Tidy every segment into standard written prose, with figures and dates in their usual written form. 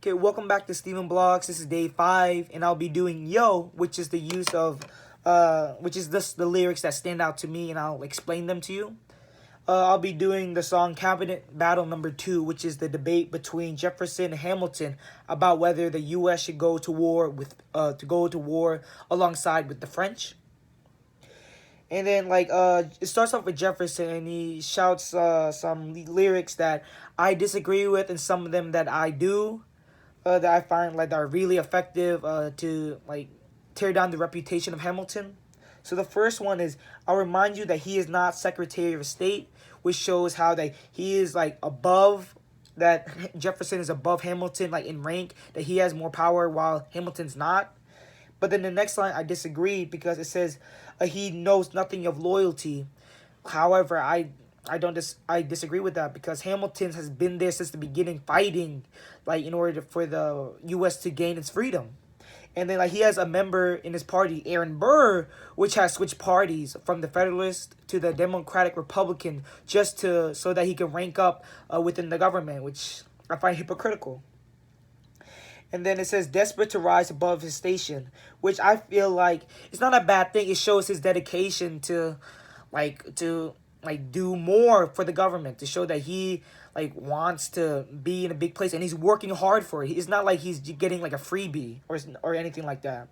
Okay, welcome back to Steven Blogs. This is day 5, and I'll be doing Yo, which is the use of, which is this the lyrics that stand out to me, and I'll explain them to you. I'll be doing the song Cabinet Battle Number 2, which is the debate between Jefferson and Hamilton about whether the U.S. should go to war alongside with the French. And then it starts off with Jefferson, and he shouts some lyrics that I disagree with, and some of them that I do. That I find that are really effective to tear down the reputation of Hamilton. So the first one is, I'll remind you that he is not Secretary of State, which shows how that he is above, that Jefferson is above Hamilton in rank, that he has more power while Hamilton's not. But then the next line I disagree, because it says he knows nothing of loyalty. However, I disagree with that, because Hamilton has been there since the beginning, fighting in order for the U.S. to gain its freedom. And then he has a member in his party, Aaron Burr, which has switched parties from the Federalist to the Democratic Republican just so that he can rank up within the government, which I find hypocritical. And then it says, desperate to rise above his station, which I feel like it's not a bad thing. It shows his dedication to do more for the government, to show that he wants to be in a big place, and he's working hard for it. It's not like he's getting a freebie or anything like that.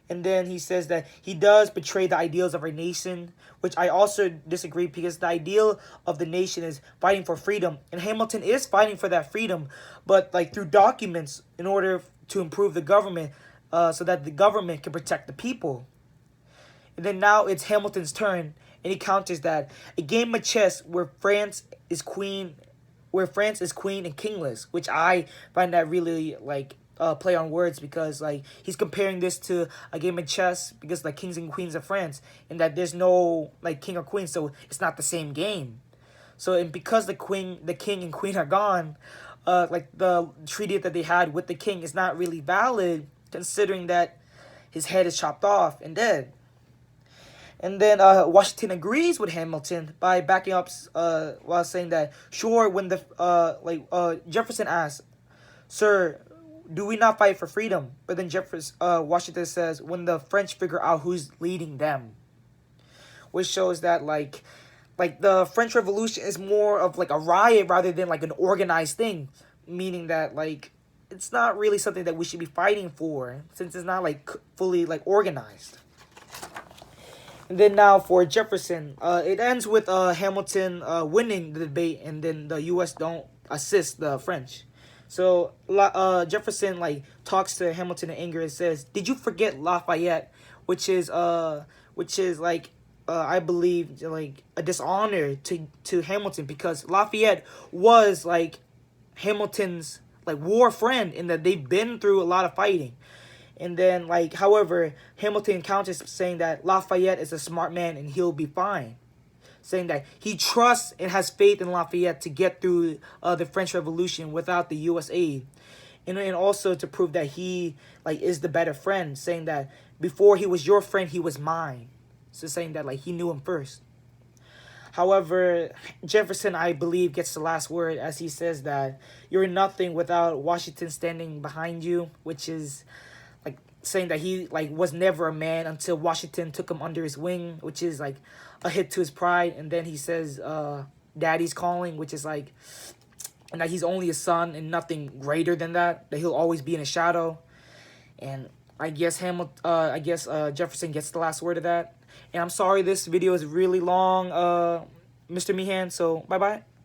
And then he says that he does betray the ideals of our nation, which I also disagree, because the ideal of the nation is fighting for freedom, and Hamilton is fighting for that freedom, but through documents in order to improve the government, so that the government can protect the people. And then now it's Hamilton's turn, and he counters that a game of chess where France is queen and kingless, which I find that really play on words, because he's comparing this to a game of chess, because kings and queens of France, and that there's no king or queen, so it's not the same game. So, and because the king and queen are gone, the treaty that they had with the king is not really valid, considering that his head is chopped off and dead. And then Washington agrees with Hamilton by backing up while saying that, sure, when the Jefferson asks, sir, do we not fight for freedom? But then Washington says, when the French figure out who's leading them. Which shows that the French Revolution is more of a riot rather than an organized thing. Meaning that it's not really something that we should be fighting for, since it's not fully organized. And then now for Jefferson, it ends with Hamilton winning the debate, and then the U.S. don't assist the French. So Jefferson talks to Hamilton in anger and says, "Did you forget Lafayette?" Which is I believe a dishonor to Hamilton, because Lafayette was Hamilton's war friend, in that they've been through a lot of fighting. And then, however, Hamilton counters saying that Lafayette is a smart man and he'll be fine. Saying that he trusts and has faith in Lafayette to get through the French Revolution without the U.S. aid. And also to prove that he, is the better friend. Saying that before he was your friend, he was mine. So saying that, he knew him first. However, Jefferson, I believe, gets the last word, as he says that you're nothing without Washington standing behind you, which is saying that he was never a man until Washington took him under his wing, which is a hit to his pride. And then he says daddy's calling, which is and that he's only a son and nothing greater than that he'll always be in a shadow. And I guess Jefferson gets the last word of that. And I'm sorry this video is really long, Mr. Meehan, so bye bye.